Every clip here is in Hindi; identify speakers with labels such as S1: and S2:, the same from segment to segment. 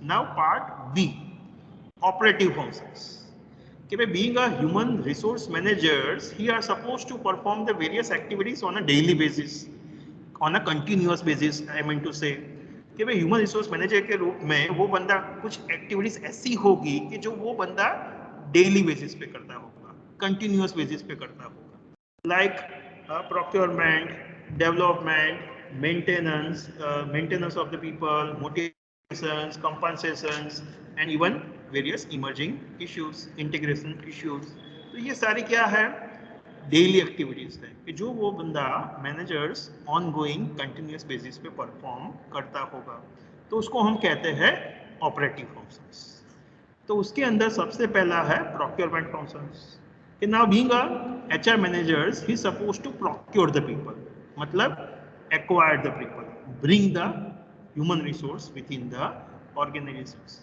S1: Now part B, operative functions. Okay, being a human resource managers, he are supposed to perform the various activities on a daily basis, on a continuous basis. I mean to say कि भाई ह्यूमन रिसोर्स मैनेजर के रूप में वो बंदा कुछ एक्टिविटीज ऐसी होगी कि जो वो बंदा डेली बेसिस पे करता होगा, कंटिन्यूअस बेसिस पे करता होगा, like procurement, development, maintenance of the people, motivations, कंपनसेशंस and even various emerging issues, integration issues. तो ये सारी क्या है, डेली एक्टिविटीज है कि जो वो बंदा managers on going continuous basis पे परफॉर्म करता होगा, तो उसको हम कहते हैं ऑपरेटिव फंक्शंस. तो उसके अंदर सबसे पहला है प्रोक्योरमेंट फंक्शंस. कि now being a HR managers he supposed to procure the people, मतलब acquire the people, bring the human resource within the organisations.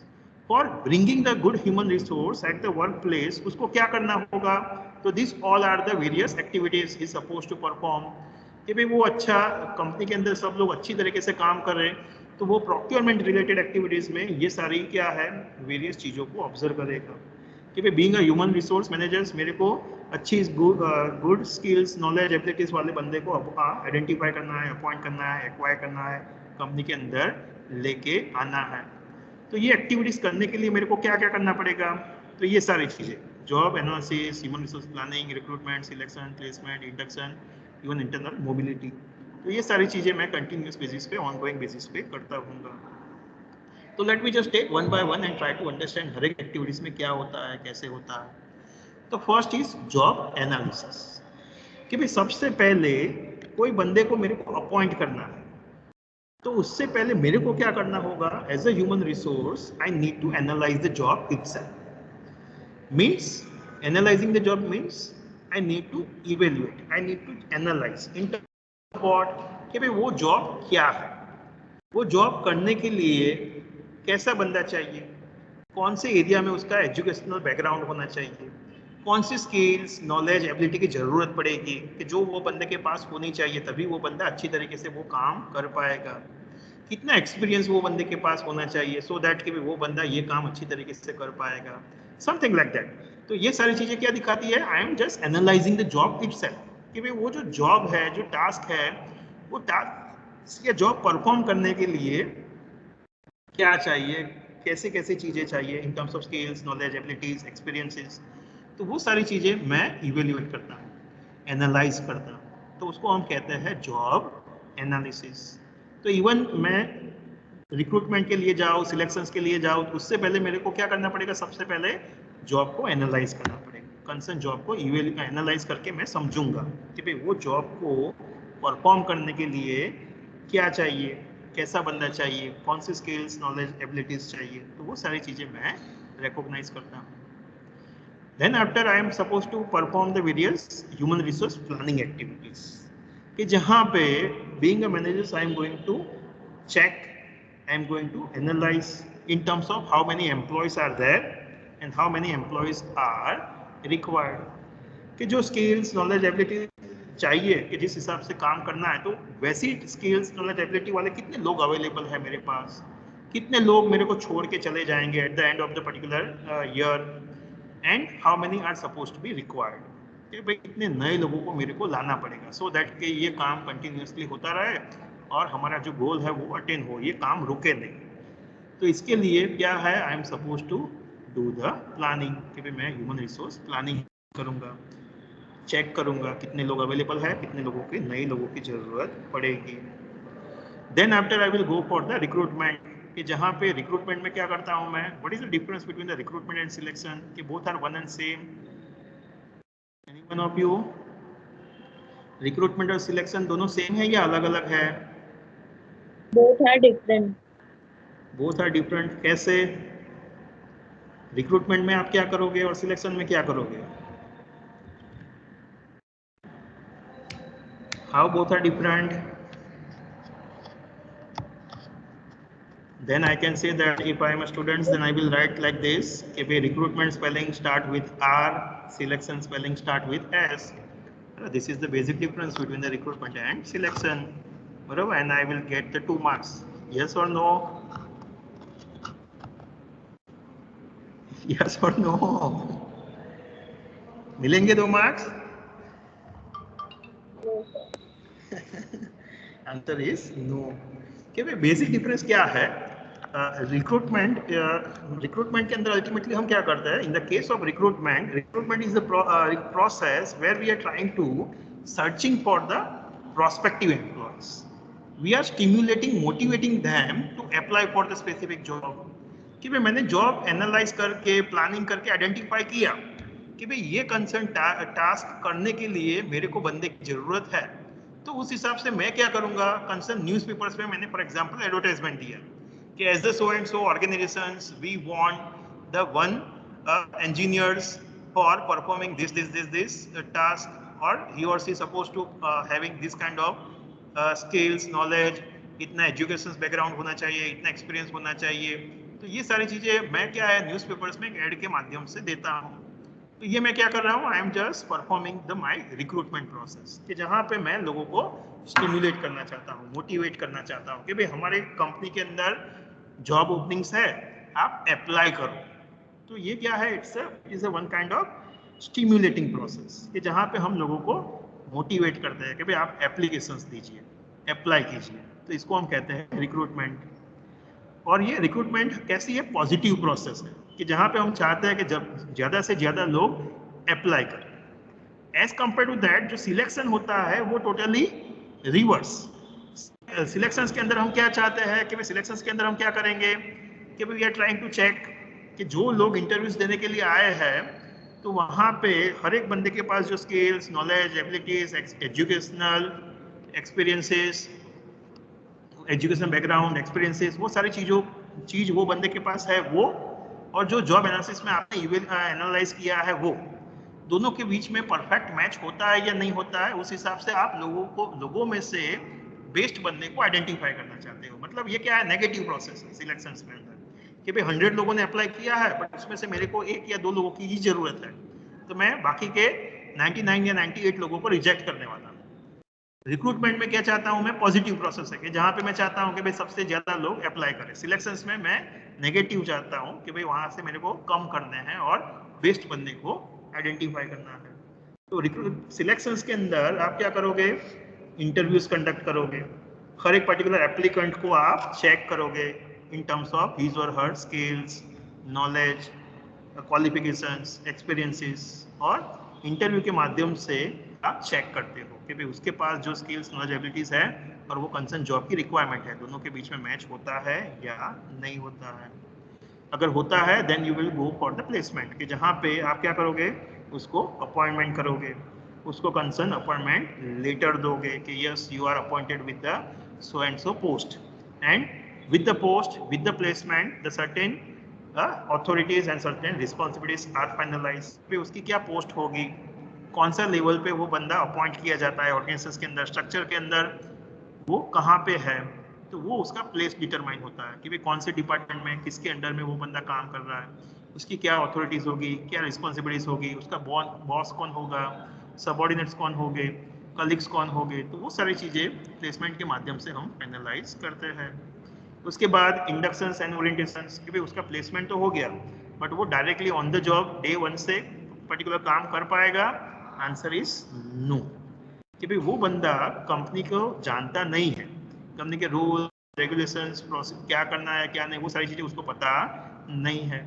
S1: For bringing the good human resource at the work place उसको क्या करना होगा, तो this all are the various activities he supposed to perform. कि भाई वो अच्छा कंपनी के अंदर सब लोग अच्छी तरीके से काम कर रहे हैं, तो वो प्रोक्योरमेंट रिलेटेड एक्टिविटीज में ये सारी क्या है, वेरियस चीज़ों को ऑब्जर्व करेगा. कि भाई being a human resource managers मेरे को अच्छी गुड स्किल्स, नॉलेज, एबिलिटीज वाले बंदे को आइडेंटिफाई करना है, अपॉइंट करना है, एक्वायर करना है, कंपनी के अंदर लेके आना है. तो ये एक्टिविटीज करने के लिए मेरे को क्या क्या करना पड़ेगा, तो ये सारी चीज़ें, job analysis, human resource planning, recruitment, selection, placement, induction, even internal mobility. तो ये सारी चीज़ें मैं कंटिन्यूस बेसिस पे, ऑनगोइंग बेसिस पे करता हूँगा. तो let me just take one by one and try to understand हर एक एक्टिविटीज में क्या होता है, कैसे होता है. तो फर्स्ट इज जॉब एनालिसिस. कि भाई सबसे पहले कोई बंदे को मेरे को अपॉइंट करना है, तो उससे पहले मेरे को क्या करना होगा, as a human resource I need to analyse the job itself. Means analysing the job means I need to evaluate, I need to analyse in terms of what, कि भाई वो जॉब क्या है, वो जॉब करने के लिए कैसा बंदा चाहिए, कौन से एरिया में उसका एजुकेशनल बैकग्राउंड होना चाहिए, कौन सी स्किल्स, नॉलेज, एबिलिटी की ज़रूरत पड़ेगी कि जो वो बंदे के पास होनी चाहिए, तभी वो बंदा अच्छी तरीके से वो काम कर पाएगा, कितना एक्सपीरियंस वो बंदे के पास होना चाहिए सो दैट कि वो बंदा ये काम अच्छी तरीके से कर पाएगा, समथिंग लाइक दैट. तो ये सारी चीज़ें क्या दिखाती है, I am just analysing the job itself. कि भाई वो जो जॉब है, जो टास्क है, वो टास्क या जॉब परफॉर्म करने के लिए क्या चाहिए, कैसे कैसे चीज़ें चाहिए इन terms of skills, knowledge, abilities, experiences. तो वो सारी चीज़ें मैं इवेल्युएट करता हूँ, एनालाइज करता हूँ. तो उसको हम कहते हैं जॉब एनालिसिस. तो इवन मैं रिक्रूटमेंट के लिए जाऊँ, सिलेक्शंस के लिए जाऊँ, तो उससे पहले मेरे को क्या करना पड़ेगा, सबसे पहले जॉब को एनालाइज करना पड़ेगा. कंसर्न जॉब को एनालाइज करके मैं समझूंगा कि भाई वो जॉब को परफॉर्म करने के लिए क्या चाहिए, कैसा बंदा चाहिए, कौन सी स्किल्स, नॉलेज, एबिलिटीज चाहिए. तो वो सारी चीज़ें मैं रिकॉग्नाइज करता हूँ. Then after I am supposed to perform the various human resource planning activities. कि जहाँ पे being a manager I am going to check, I am going to analyze in terms of how many employees are there and how many employees are required. कि जो skills, knowledge, ability चाहिए कि जिस हिसाब से काम करना है, तो वैसी skills, knowledge, ability वाले कितने लोग अवेलेबल है मेरे पास, कितने लोग मेरे को छोड़ के चले जाएंगे at the end of the particular year, and how many are suppose to be required. कि भाई कितने नए लोगों को मेरे को लाना पड़ेगा सो दैट कि ये काम कंटिन्यूसली होता रहे और हमारा जो गोल है वो अटेन हो, ये काम रुके नहीं. तो इसके लिए क्या है, I am suppose to do the planning. कि भाई मैं ह्यूमन रिसोर्स प्लानिंग करूँगा, चेक करूँगा कितने लोग अवेलेबल है, कितने लोगों की, नए लोगों की ज़रूरत पड़ेगी. Then after I will go for the recruitment. कि जहाँ पे रिक्रूटमेंट में क्या करता हूँ मैं, what is the difference between the recruitment and selection, कि both are one and same. Any one of you, recruitment और सिलेक्शन दोनों सेम है या अलग अलग है?
S2: Both are different.
S1: Both are different. कैसे? रिक्रूटमेंट में आप क्या करोगे और सिलेक्शन में क्या करोगे? How both are different? Then I can say that if I am a student, then I will write like this. If a recruitment spelling start with R, selection spelling start with S. This is the basic difference between the recruitment and selection. And I will get the 2 marks. Yes or no? Yes और नो, मिलेंगे 2 marks?
S2: No, sir.
S1: Answer is no. कि भाई बेसिक डिफरेंस क्या है? रिक्रूटमेंट के अंदर अल्टीमेटली हम क्या करते हैं? In the case of recruitment is the process where we are trying to searching for the prospective employees. We are stimulating, motivating them to apply for the specific job. कि भाई मैंने जॉब एनालाइज करके प्लानिंग करके आइडेंटिफाई किया कि भाई ये कंसर्न टास्क करने के लिए मेरे को बंदे की जरूरत है, तो उस हिसाब से मैं क्या करूंगा? कंसर्न न्यूज़पेपर्स में मैंने फॉर एग्जांपल एडवर्टाइजमेंट दिया कि as the so and so organisations we want the one engineers for performing this task, or he or she supposed to having this kind of skills, knowledge, इतना एजुकेशन बैकग्राउंड होना चाहिए, इतना एक्सपीरियंस होना चाहिए। तो ये सारी चीजें मैं क्या है न्यूज़पेपर्स में एड के माध्यम से देता हूँ। तो ये मैं क्या कर रहा हूँ? I am just performing the my recruitment process, कि जहाँ पे मैं लोगों को स्टिमुलेट करना चाहता हूँ, मोटिवेट करना चाहता हूँ कि भाई हमारे कंपनी के अंदर जॉब ओपनिंग्स है, आप अप्लाई करो। तो ये क्या है? It's one kind of stimulating process, कि जहाँ पे हम लोगों को मोटिवेट करते हैं कि भाई आप एप्लीकेशंस दीजिए, अप्लाई कीजिए। तो इसको हम कहते हैं रिक्रूटमेंट। और ये रिक्रूटमेंट कैसी है? पॉजिटिव प्रोसेस है, कि जहाँ पे हम चाहते हैं कि जब ज़्यादा से ज़्यादा लोग अप्लाई करें। एज कंपेयर टू दैट जो सिलेक्शन होता है वो टोटली रिवर्स। सिलेक्शंस के अंदर हम क्या चाहते हैं कि भाई सिलेक्शंस के अंदर हम क्या करेंगे कि भाई we are trying to check कि जो लोग इंटरव्यूज देने के लिए आए हैं तो वहाँ पे हर एक बंदे के पास जो skills, knowledge, abilities, educational experiences, education background, experiences, वो सारी चीज वो बंदे के पास है वो, और जो जॉब एनालिसिस में आपने एनालाइज किया है वो, दोनों के बीच में परफेक्ट मैच होता है या नहीं होता है, उस हिसाब से आप लोगों में से बेस्ट बंदे को आइडेंटिफाई करना चाहते हो। मतलब ये क्या है? नेगेटिव प्रोसेस है सिलेक्शंस में अंदर, कि भाई 100 लोगों ने अप्लाई किया है बट उसमें से मेरे को 1 या 2 लोगों की ही जरूरत है, तो मैं बाकी के 99 या 98 लोगों को रिजेक्ट करने वाला हूँ। रिक्रूटमेंट में क्या चाहता हूं मैं? पॉजिटिव प्रोसेस है, कि जहां पे मैं चाहता हूं कि भाई सबसे ज्यादा लोग अप्लाई करें। सिलेक्शंस में मैं नेगेटिव चाहता हूं कि भाई वहां से मेरे को कम करने हैं और बेस्ट बंदे को आइडेंटिफाई करना है। तो सिलेक्शंस के अंदर आप क्या करोगे? इंटरव्यूज कंडक्ट करोगे, हर एक पर्टिकुलर एप्लीकेंट को आप चेक करोगे इन टर्म्स ऑफ हिज और her skills, knowledge, qualifications, experiences, और इंटरव्यू के माध्यम से आप चेक करते हो कि भाई उसके पास जो स्किल्स, नॉलेज, एबिलिटीज है और वो कंसर्न जॉब की रिक्वायरमेंट है, दोनों के बीच में मैच होता है या नहीं होता है। अगर होता है then you will go for the placement, कि जहाँ पे आप क्या करोगे? उसको अपॉइंटमेंट करोगे, उसको कंसर्न अपॉइंटमेंट लेटर दोगे कि yes you are appointed with the so and so post, and with the post, with the placement, the certain authorities and certain responsibilities are finalise. पे उसकी क्या पोस्ट होगी, कौन सा लेवल पे वो बंदा अपॉइंट किया जाता है ऑर्गेनाइजेशन के अंदर, स्ट्रक्चर के अंदर वो कहाँ पे है, तो वो उसका प्लेस डिटरमाइन होता है कि भाई कौन से डिपार्टमेंट में, किसके अंडर में वो बंदा काम कर रहा है, उसकी क्या अथॉरिटीज होगी, क्या रिस्पॉन्सिबिलिटीज होगी, उसका बॉस कौन होगा, सबऑर्डिनेट्स कौन होंगे, कलीग्स कौन होंगे। तो वो सारी चीज़ें प्लेसमेंट के माध्यम से हम फाइनलाइज करते हैं। उसके बाद इंडक्शंस एंड ओरिएंटेशंस, कि भाई उसका प्लेसमेंट तो हो गया बट वो directly on the job day 1 से पर्टिकुलर काम कर पाएगा? आंसर इज नो, कि भाई वो बंदा कंपनी को जानता नहीं है, कंपनी के रूल, रेगुलेशंस, प्रोसेस क्या करना है क्या नहीं, वो सारी चीज़ें उसको पता नहीं है।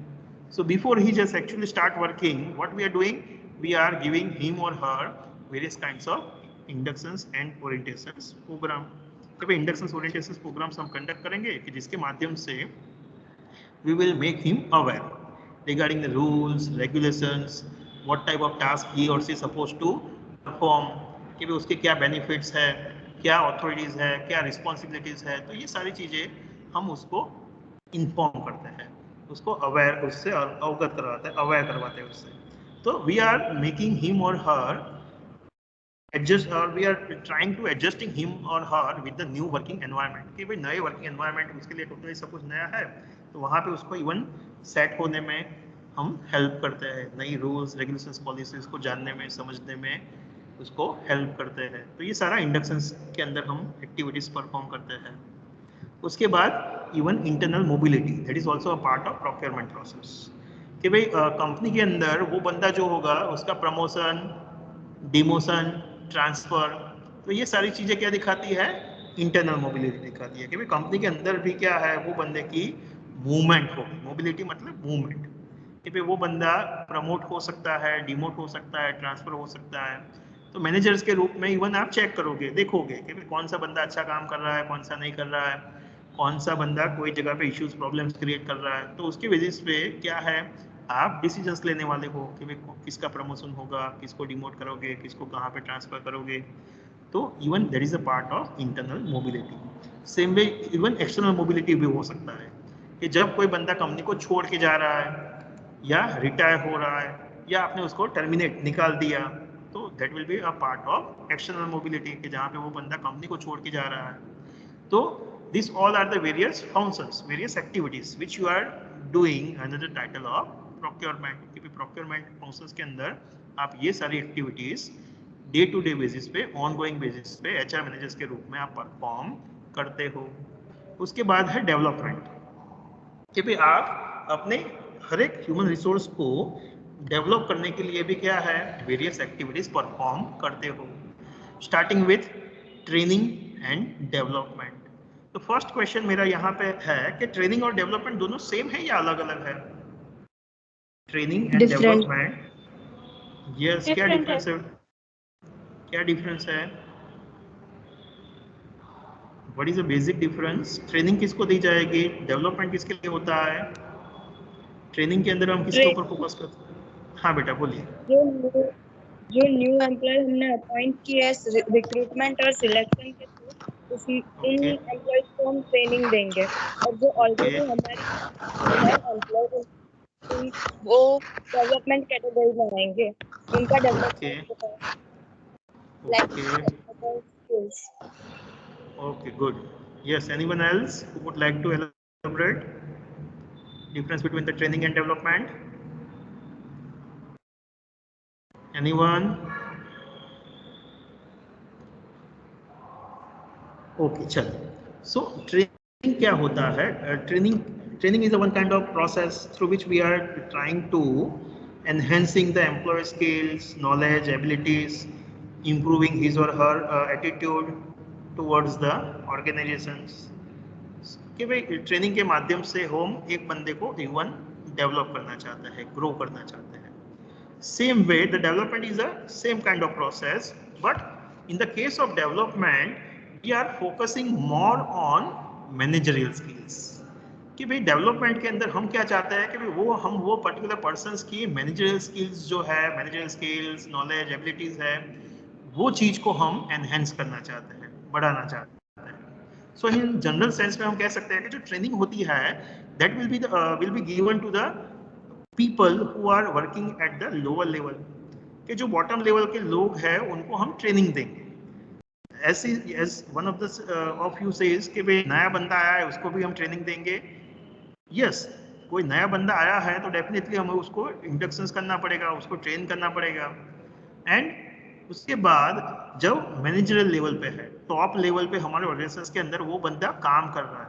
S1: So before he just actually start working, what we are doing, we are giving him or her various kinds of inductions and orientations programme. कि भाई इंडक्शंस ओरिएंटेशंस प्रोग्राम्स हम कंडक्ट करेंगे कि जिसके माध्यम से we will make him aware regarding the rules, regulations, what type of task he or she is supposed to perform, कि भाई उसके क्या बेनिफिट्स है, क्या अथॉरिटीज है, क्या रिस्पॉन्सिबिलिटीज है। तो ये सारी चीज़ें हम उसको इन्फॉर्म करते हैं, उसको अवेयर, उससे अवगत करवाते हैं, अवेयर करवाते हैं उससे। तो we are making him or her adjust, or we are trying to adjusting him or her with the new working environment, कि भाई नए वर्किंग एनवायरनमेंट उसके लिए टोटली सब कुछ नया है, तो वहाँ पे उसको इवन सेट होने में हम हेल्प करते हैं, नई रूल्स, रेगुलेशंस, पॉलिसीज को जानने में, समझने में उसको हेल्प करते हैं। तो ये सारा इंडक्शंस के अंदर हम एक्टिविटीज परफॉर्म करते हैं। उसके बाद even internal mobility, that is also a part of procurement process, कि भाई कंपनी के अंदर वो बंदा जो होगा उसका प्रमोशन, डिमोशन, ट्रांसफर, तो ये सारी चीजें क्या दिखाती है, इंटरनल मोबिलिटी दिखाती है कि भाई कंपनी के अंदर भी क्या है, वो बंदे की मूवमेंट होगी। मोबिलिटी मतलब मूवमेंट, कि भाई वो बंदा प्रमोट हो सकता है, डिमोट हो सकता है, ट्रांसफर हो सकता है। तो मैनेजर्स के रूप में इवन आप चेक करोगे, देखोगे कि भाई कौन सा बंदा अच्छा काम कर रहा है, कौन सा नहीं कर रहा है, कौन सा बंदा कोई जगह पे इश्यूज प्रॉब्लम्स क्रिएट कर रहा है। तो उसकी बेसिस पे क्या है, आप डिसीजंस लेने वाले हो कि भाई किसका प्रमोशन होगा, किसको डिमोट करोगे, किसको कहाँ पे ट्रांसफर करोगे। तो even that is a part of internal mobility. Same way even external mobility भी हो सकता है कि जब कोई बंदा कंपनी को छोड़ के जा रहा है या रिटायर हो रहा है या आपने उसको टर्मिनेट निकाल दिया, तो that will be a part of external mobility कि जहाँ पे वो बंदा कंपनी को छोड़ के जा रहा है। तो these all are the various functions, various activities which you are doing under the title of procurement। क्योंकि procurement functions के अंदर आप ये सारी activities day to day basis पे, ऑनगोइंग बेसिस पे एचआर मैनेजर्स के रूप में आप परफॉर्म करते हो। उसके बाद है डेवलपमेंट, कि भाई आप अपने हर एक ह्यूमन रिसोर्स को डेवलप करने के लिए भी क्या है, वेरियस एक्टिविटीज परफॉर्म करते हो, starting with training and development. तो फर्स्ट क्वेश्चन मेरा यहाँ पे है कि ट्रेनिंग और डेवलपमेंट दोनों सेम है या अलग अलग है? Training and
S3: different
S1: development, yes, क्या
S3: डिफरेंट है।
S1: डिफरेंस है? क्या डिफरेंस है? What is the basic difference? Training किसको दी जाएगी, डेवलपमेंट किसके लिए होता है? ट्रेनिंग के अंदर हम किसके ऊपर फोकस करते हैं? हाँ बेटा बोलिए।
S3: जो न्यू जो न्यू एम्प्लॉय हमने अपॉइंट किया है रिक्रूटमेंट और सिलेक्शन के थ्रू, उन
S1: ओके
S3: एम्प्लॉयज को हम ट्रेनिंग देंगे। और जो
S1: ओके
S3: ऑलरेडी हमारी है एम्प्लॉय, वो डेवलपमेंट कैटेगरी में आएंगे, उनका
S1: ओके
S3: डेवलपमेंट होगा, like
S1: okay
S3: skills.
S1: Okay good. Yes, anyone else who would like to elaborate difference between the training and development? Anyone? Okay, चलो। So training क्या होता है? Training is a one kind of process through which we are trying to enhancing the employee skills, knowledge, abilities, improving his or her attitude towards the organizations। कि भाई ट्रेनिंग के माध्यम से हम एक बंदे को इवन डेवलप करना चाहते हैं, ग्रो करना चाहते हैं। Same way, the development is a same kind of process, but in the case of development, we are focusing more on managerial skills। कि भाई डेवलपमेंट के अंदर हम क्या चाहते हैं कि भाई वो पर्टिकुलर पर्सन्स की मैनेजरियल स्किल्स जो है, मैनेजरियल स्किल्स, नॉलेज, एबिलिटीज है, वो चीज को हम एनहेंस करना चाहते हैं, बढ़ाना चाहते हैं। सो इन जनरल सेंस में हम कह सकते हैं कि जो ट्रेनिंग होती है that will be given to the people who are working at the lower level, के जो बॉटम लेवल के लोग हैं उनको हम ट्रेनिंग देंगे। ऐसी as one of the of you says कि भाई नया बंदा आया है उसको भी हम ट्रेनिंग देंगे। यस, कोई नया बंदा आया है तो डेफिनेटली हमें उसको इंडक्शंस करना पड़ेगा, उसको ट्रेन करना पड़ेगा। एंड उसके बाद जब मैनेजरल लेवल पे है, टॉप लेवल पे हमारे ऑर्गेनाइजेशंस के अंदर वो बंदा काम कर रहा है,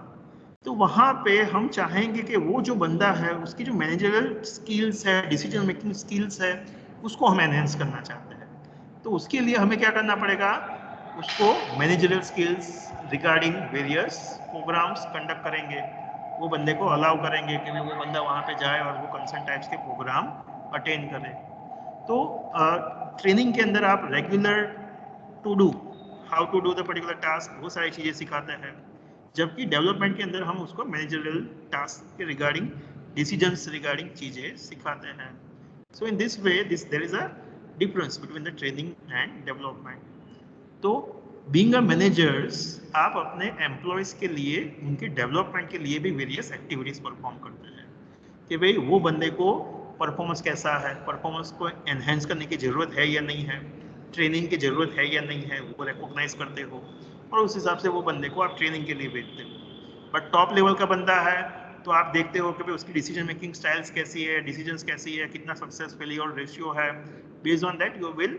S1: तो वहां पे हम चाहेंगे कि वो जो बंदा है उसकी जो मैनेजरल स्किल्स है, डिसीजन मेकिंग स्किल्स है, उसको हम एनहेंस करना चाहते हैं। तो उसके लिए हमें क्या करना पड़ेगा, उसको managerial skills regarding various programs conduct करेंगे, वो बंदे को अलाउ करेंगे कि वो बंदा वहाँ पे जाए और वो कंसर्न टाइप्स के प्रोग्राम अटेंड करे। तो ट्रेनिंग के अंदर आप regular to do, how to do the particular task, वो सारी चीज़ें सिखाते हैं, जबकि डेवलपमेंट के अंदर हम उसको मैनेजरल टास्क के रिगार्डिंग, डिसीजंस रिगार्डिंग चीज़ें सिखाते हैं। So in this way there is a difference between the training and development. तो बीइंग अ मैनेजर्स, आप अपने एम्प्लॉयज के लिए उनके डेवलपमेंट के लिए भी वेरियस एक्टिविटीज परफॉर्म करते हैं कि भाई वो बंदे को परफॉर्मेंस कैसा है, परफॉर्मेंस को एनहेंस करने की जरूरत है या नहीं है, ट्रेनिंग की जरूरत है या नहीं है, वो रिकॉग्नाइज करते हो और उस हिसाब से वो बंदे को आप ट्रेनिंग के लिए भेजते हो। बट टॉप लेवल का बंदा है तो आप देखते हो कि भाई उसकी डिसीजन मेकिंग स्टाइल्स कैसी है, डिसीजंस कैसी है, कितना सक्सेस फेलियर रेशियो है। Based on that you will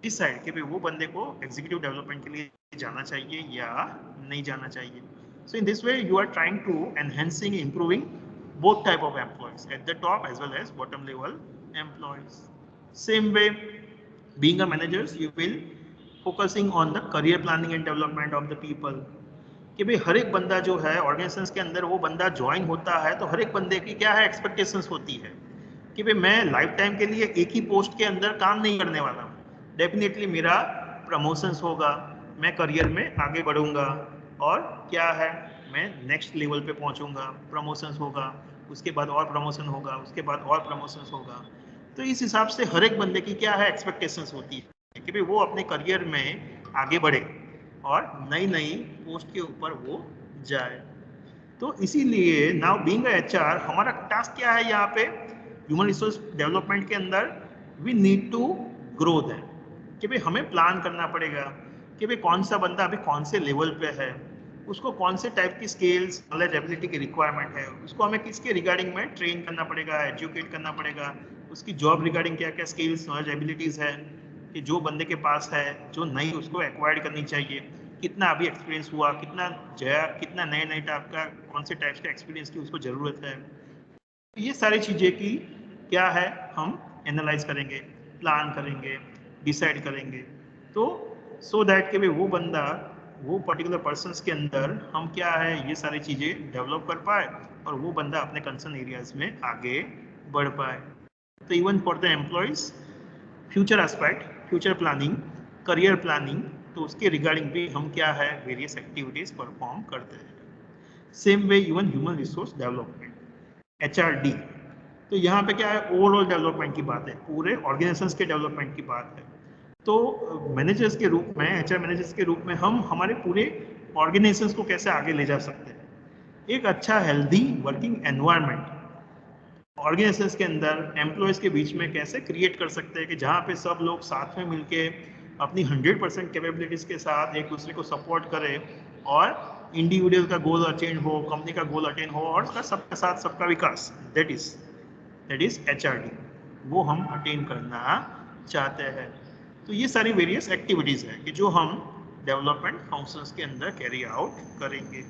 S1: decide कि भाई वो बंदे को एग्जीक्यूटिव डेवलपमेंट के लिए जाना चाहिए या नहीं जाना चाहिए। So in this way you are trying to enhancing, improving both type of employees, at the top as well as bottom level employees. Same way, being a manager, you will focusing on the career planning and development of the people. कि भाई हर एक बंदा जो है ऑर्गेनाइजेशन के अंदर वो बंदा ज्वाइन होता है तो हर एक बंदे की क्या है एक्सपेक्टेशंस होती है कि भाई मैं लाइफ टाइम के लिए एक ही पोस्ट के अंदर काम नहीं करने वाला हूँ, डेफिनेटली मेरा प्रमोशंस होगा, मैं करियर में आगे बढ़ूंगा और क्या है मैं नेक्स्ट लेवल पे पहुंचूंगा, प्रमोशंस होगा, उसके बाद और प्रमोशन होगा, उसके बाद और प्रमोशंस होगा। तो इस हिसाब से हर एक बंदे की क्या है एक्सपेक्टेशंस होती है कि भाई वो अपने करियर में आगे बढ़े और नई नई पोस्ट के ऊपर वो जाए। तो इसीलिए नाउ बीइंग अ एचआर हमारा टास्क क्या है यहाँ पे ह्यूमन रिसोर्स डेवलपमेंट के अंदर, we need to grow them, कि भाई हमें प्लान करना पड़ेगा कि भाई कौन सा बंदा अभी कौन से लेवल पे है, उसको कौन से टाइप की स्किल्स नॉलेज एबिलिटी की रिक्वायरमेंट है, उसको हमें किसके रिगार्डिंग में ट्रेन करना पड़ेगा, एजुकेट करना पड़ेगा, उसकी जॉब रिगार्डिंग क्या क्या स्किल्स नॉलेज एबिलिटीज़ है कि जो बंदे के पास है, जो नई उसको एक्वायर्ड करनी चाहिए, कितना अभी एक्सपीरियंस हुआ, कितना नए नए टाइप का कौन से टाइप्स का एक्सपीरियंस की उसको ज़रूरत है। ये सारी चीज़ें की क्या है हम एनालाइज करेंगे, प्लान करेंगे, डिसाइड करेंगे, तो सो दैट कि भाई वो बंदा वो पर्टिकुलर पर्सन्स के अंदर हम क्या है ये सारी चीज़ें डेवलप कर पाए और वो बंदा अपने कंसर्न एरियाज में आगे बढ़ पाए। तो even for the employees future aspect, future planning, career planning, तो उसके रिगार्डिंग भी हम क्या है वेरियस एक्टिविटीज़ परफॉर्म करते हैं। Same way even human resource development HRD, तो यहाँ पे क्या है ओवरऑल डेवलपमेंट की बात है, पूरे ऑर्गेनाइजेशंस के डेवलपमेंट की बात है। तो मैनेजर्स के रूप में, HR मैनेजर्स के रूप में हम हमारे पूरे ऑर्गेनाइजेशंस को कैसे आगे ले जा सकते हैं, एक अच्छा हेल्दी वर्किंग एनवायरनमेंट ऑर्गेनाइजेशंस के अंदर एम्प्लॉयज़ के बीच में कैसे क्रिएट कर सकते हैं कि जहाँ पे सब लोग साथ में मिलके अपनी 100% कैपेबिलिटीज़ के साथ एक दूसरे को सपोर्ट करें और इंडिविजुअल का गोल अटेन हो, कंपनी का गोल अटेन हो और उसका सबके साथ सबका विकास, दैट इज HRD, वो हम अटेन करना चाहते हैं। तो ये सारी वेरियस एक्टिविटीज़ हैं कि जो हम डेवलपमेंट फंक्शंस के अंदर कैरी आउट करेंगे।